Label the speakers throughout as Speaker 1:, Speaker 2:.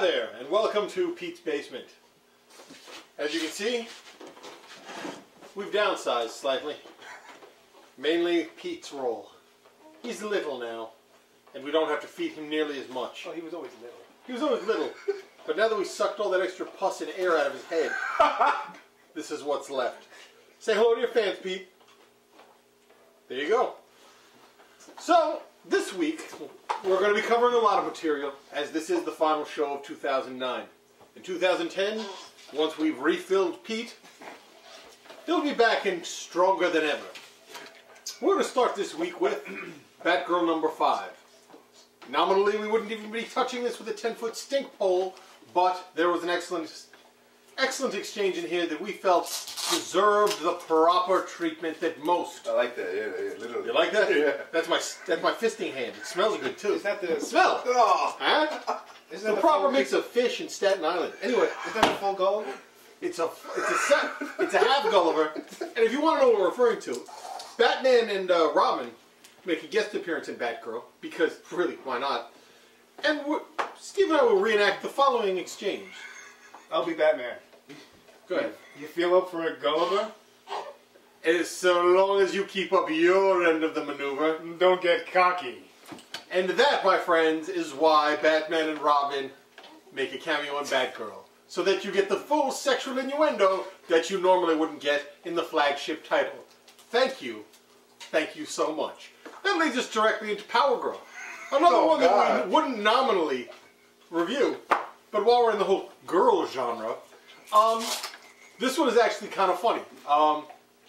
Speaker 1: Hi there, and welcome to Pete's Basement. As you can see, we've downsized slightly. Mainly Pete's role. He's little now, and we don't have to feed him nearly as much.
Speaker 2: Oh, he was always little.
Speaker 1: He was always little, but now that we sucked all that extra pus and air out of his head, this is what's left. Say hello to your fans, Pete. There you go. So, this week, we're going to be covering a lot of material, as this is the final show of 2009. In 2010, once we've refilled Pete, he'll be back and stronger than ever. We're going to start this week with Batgirl number 5. Nominally, we wouldn't even be touching this with a 10-foot stink pole, but there was an excellent exchange in here that we felt deserved the proper treatment that most.
Speaker 3: I like that, yeah, literally.
Speaker 1: You like that?
Speaker 3: Yeah.
Speaker 1: That's my fisting hand. It smells good too.
Speaker 2: Is that the
Speaker 1: smell?
Speaker 3: Oh.
Speaker 1: Huh?
Speaker 2: Is
Speaker 1: The proper mix of fish and Staten Island. Anyway,
Speaker 2: Is that a full Gulliver?
Speaker 1: it's a half Gulliver, and if you want to know what we're referring to, Batman and Robin make a guest appearance in Batgirl because really, why not? And Steve and I will reenact the following exchange.
Speaker 2: I'll be Batman.
Speaker 1: Go ahead.
Speaker 2: You feel up for a Gulliver?
Speaker 1: As so long as you keep up your end of the maneuver.
Speaker 2: Don't get cocky.
Speaker 1: And that, my friends, is why Batman and Robin make a cameo in Batgirl. So that you get the full sexual innuendo that you normally wouldn't get in the flagship title. Thank you. Thank you so much. That leads us directly into Power Girl. Another one that we wouldn't nominally review. But while we're in the whole girl genre, this one is actually kind of funny.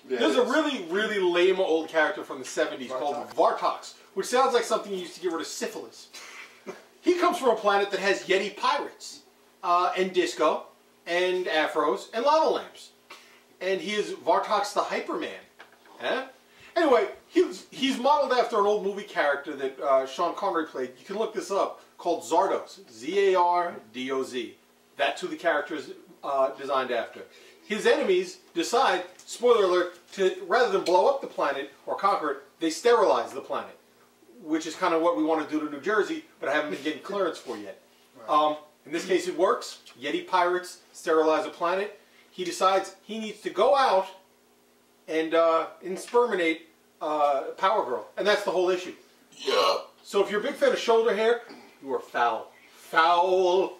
Speaker 1: There's a really lame old character from the 70s called Vartox, which sounds like something you used to get rid of syphilis. He comes from a planet that has Yeti pirates, and disco, and afros, and lava lamps. And he is Vartox the Hyperman. Huh? Anyway, he's modeled after an old movie character that Sean Connery played. You can look this up, called Zardoz. Z-A-R-D-O-Z. That's who the character is designed after. His enemies decide, spoiler alert, to rather than blow up the planet or conquer it, they sterilize the planet, which is kind of what we want to do to New Jersey, but I haven't been getting clearance for yet. Right. In this case, it works. Yeti pirates sterilize a planet. He decides he needs to go out and insperminate Power Girl, and that's the whole issue. Yeah. So if you're a big fan of shoulder hair, you are foul. Foul.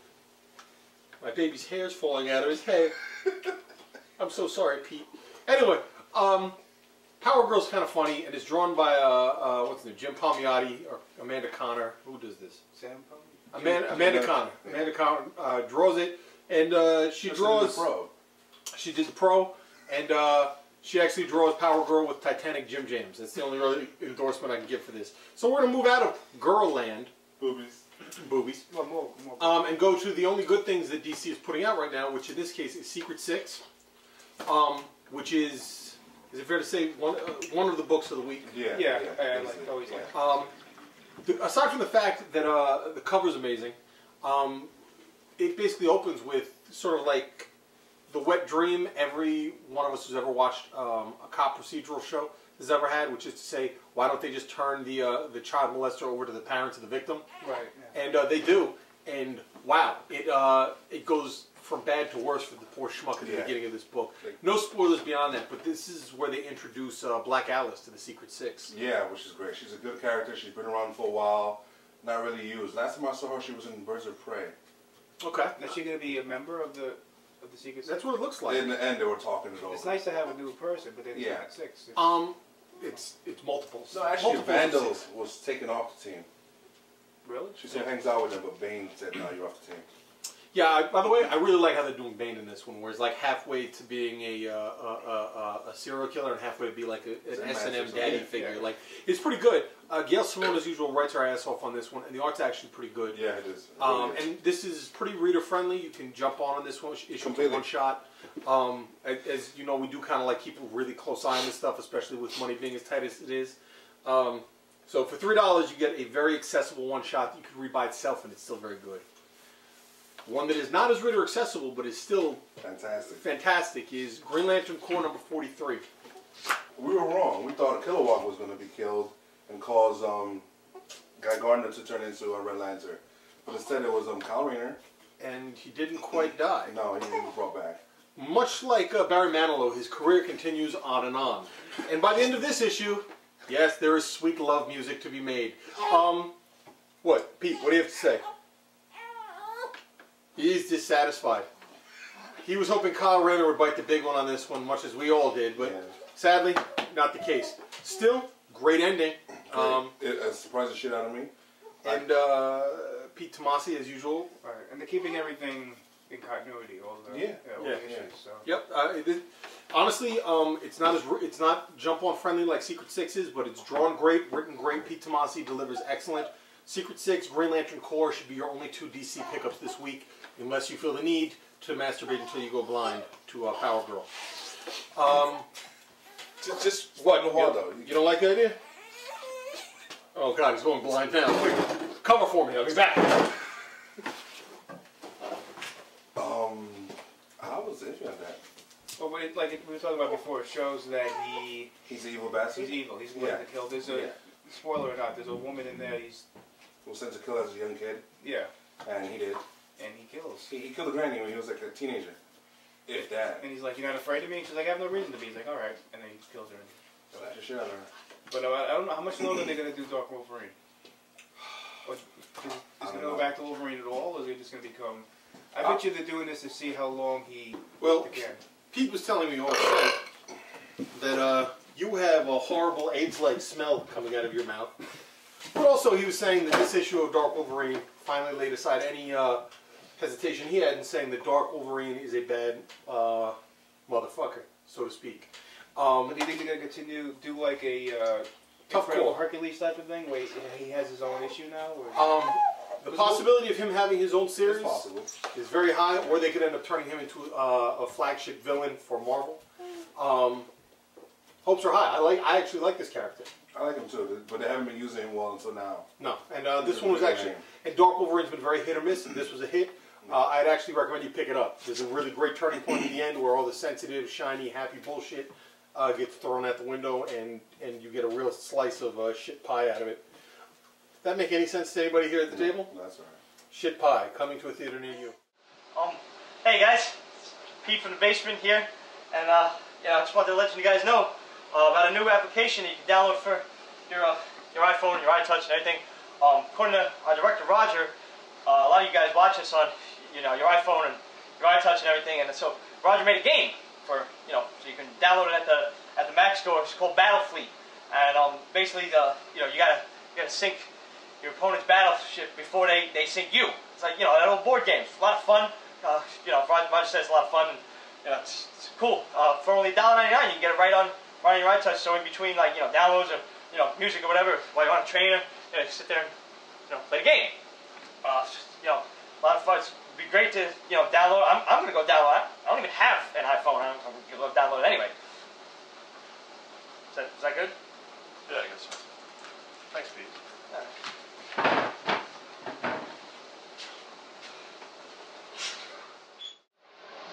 Speaker 1: My baby's hair's falling out of his head. I'm so sorry, Pete. Anyway, Power Girl's kind of funny, and is drawn by what's his name, Jim Palmiotti or Amanda Connor. Who does this?
Speaker 2: Sam Palmiotti?
Speaker 1: Amanda Connor. Yeah. Amanda Connor draws it, and she draws. She did the pro, and she actually draws Power Girl with Titanic Jim Jams. That's the only really endorsement I can give for this. So we're gonna move out of Girl Land. Boobies.
Speaker 2: More.
Speaker 1: And go to the only good things that DC is putting out right now, which in this case is Secret Six, which is it fair to say one of the books of the week?
Speaker 2: Yeah. I always like.
Speaker 1: Aside from the fact that the cover's amazing, it basically opens with sort of like the wet dream every one of us who's ever watched a cop procedural show has ever had, which is to say, why don't they just turn the child molester over to the parents of the victim?
Speaker 2: Right. Yeah.
Speaker 1: And they do, and wow, it goes from bad to worse for the poor schmuck at the beginning of this book. No spoilers beyond that, but this is where they introduce Black Alice to the Secret Six.
Speaker 3: Yeah, which is great. She's a good character. She's been around for a while, not really used. Last time I saw her, she was in Birds of Prey.
Speaker 1: Okay.
Speaker 2: Is she going to be a member of the Secret Six?
Speaker 1: That's what it looks like.
Speaker 3: In the end, they were talking it over.
Speaker 2: It's nice to have a new person, but then it's not six.
Speaker 1: It's multiples.
Speaker 3: No, actually,
Speaker 1: multiples
Speaker 3: Vandal was taken off the team.
Speaker 2: Really?
Speaker 3: She still hangs out with them, but Bane said, no, you're off the team.
Speaker 1: Yeah, by the way, I really like how they're doing Bane in this one, where it's like halfway to being a serial killer and halfway to be like an S&M daddy figure. Yeah. Like, it's pretty good. Gail Simone, as usual, writes her ass off on this one, and the art's actually pretty good.
Speaker 3: Yeah, it is.
Speaker 1: And this is pretty reader-friendly. You can jump on this one, issue with one shot. As you know, we do kind of like keep a really close eye on this stuff, especially with money being as tight as it is. So for $3, you get a very accessible one-shot that you can read by itself, and it's still very good. One that is not as reader accessible, but is still fantastic is Green Lantern Corps number 43.
Speaker 3: We were wrong. We thought Kilowog was going to be killed and cause Guy Gardner to turn into a Red Lantern. But instead it was Kyle Rayner
Speaker 1: and he didn't quite die.
Speaker 3: No, he was brought back.
Speaker 1: Much like Barry Manilow, his career continues on and on. And by the end of this issue, yes, there is sweet love music to be made. What? Pete, what do you have to say? He's dissatisfied. He was hoping Kyle Rayner would bite the big one on this one, much as we all did, but sadly, not the case. Still, great ending.
Speaker 3: It surprised the shit out of me.
Speaker 1: And Pete Tomasi, as usual.
Speaker 2: Right, and they're keeping everything in continuity. All the issues. So.
Speaker 1: Yep. Honestly, it's not jump on friendly like Secret Six is, but it's drawn great, written great. Pete Tomasi delivers excellent. Secret Six, Green Lantern Corps should be your only 2 DC pickups this week, unless you feel the need to masturbate until you go blind to Power Girl.
Speaker 3: Just what? Though.
Speaker 1: You don't like the idea? Oh God, he's going blind now. Quick, cover for me. I'll be back.
Speaker 3: I was iffy on that.
Speaker 2: Well, like we were talking about before, it shows that
Speaker 3: he's an evil bastard.
Speaker 2: He's evil. He's willing to kill. There's a spoiler or not. There's a woman in there.
Speaker 3: Who sent to kill as a young kid.
Speaker 2: Yeah.
Speaker 3: And he did.
Speaker 2: And he kills.
Speaker 3: He killed a granny when he was like a teenager. If that.
Speaker 2: And he's like, "You're not afraid of me?" She's like, "I have no reason to be." He's like, "All right," and then he kills her.
Speaker 3: Slash the shit out of her.
Speaker 2: But I don't know how much longer they're gonna do Dark Wolverine. Is it gonna go back to Wolverine at all, or is it just gonna become? I bet you they're doing this to see how long he.
Speaker 1: Well,
Speaker 2: again.
Speaker 1: Pete was telling me also that you have a horrible AIDS-like smell coming out of your mouth. But also, he was saying that this issue of Dark Wolverine finally laid aside any hesitation he had in saying that Dark Wolverine is a bad motherfucker, so to speak.
Speaker 2: But do you think they're going to continue to do like a
Speaker 1: Tough call.
Speaker 2: Hercules type of thing, where he has his own issue now? Or?
Speaker 1: The possibility of him having his own series
Speaker 3: is
Speaker 1: very high, or they could end up turning him into a flagship villain for Marvel. Hopes are high. I actually like this character.
Speaker 3: I like him too, but they haven't been using him well until now.
Speaker 1: No, and this one was actually, and Dark Wolverine's been very hit or miss, and this was a hit. I'd actually recommend you pick it up. There's a really great turning point at the end where all the sensitive, shiny, happy bullshit gets thrown out the window, and you get a real slice of shit pie out of it. That make any sense to anybody here at the table?
Speaker 3: That's all right.
Speaker 1: Shit pie, coming to a theater near you.
Speaker 4: Hey guys, Pete from the basement here, and I just wanted to let you guys know about a new application that you can download for your iPhone, your iTouch, and everything. According to our director Roger, a lot of you guys watch this on your iPhone and your iTouch and everything, and so Roger made a game for so you can download it at the Mac store. It's called Battlefleet, and basically you gotta sync your opponent's battleship before they sink you. It's like that old board game. It's a lot of fun. Roger says it's a lot of fun. And, it's cool. For only $1.99, you can get it right on your iTouch. So in between downloads or music or whatever, while you're on a trainer, you sit there and play the game. A lot of fun. It'd be great to download. I'm gonna go download it. I don't even have an iPhone. I'm gonna go download it anyway. Is that good?
Speaker 5: Yeah, I guess so. Thanks, Pete.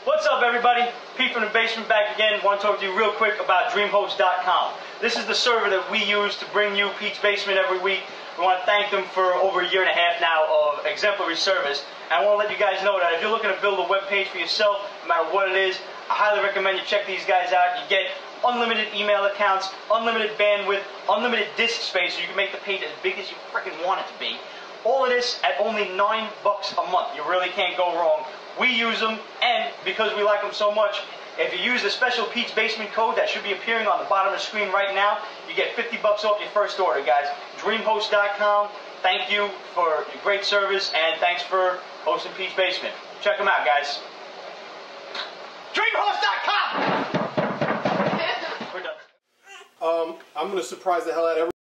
Speaker 4: What's up, everybody? Pete from the basement back again. Want to talk to you real quick about DreamHost.com. This is the server that we use to bring you Pete's Basement every week. We want to thank them for over 1.5 years now of exemplary service. And I want to let you guys know that if you're looking to build a web page for yourself, no matter what it is, I highly recommend you check these guys out. You get unlimited email accounts, unlimited bandwidth, unlimited disk space, so you can make the page as big as you freaking want it to be. All of this at only $9 a month. You really can't go wrong. We use them, and because we like them so much, if you use the special Pete's Basement code that should be appearing on the bottom of the screen right now, you get $50 off your first order, guys. DreamHost.com. Thank you for your great service, and thanks for hosting Pete's Basement. Check them out, guys. DreamHost.com. We're done.
Speaker 1: I'm going to surprise the hell out of everyone.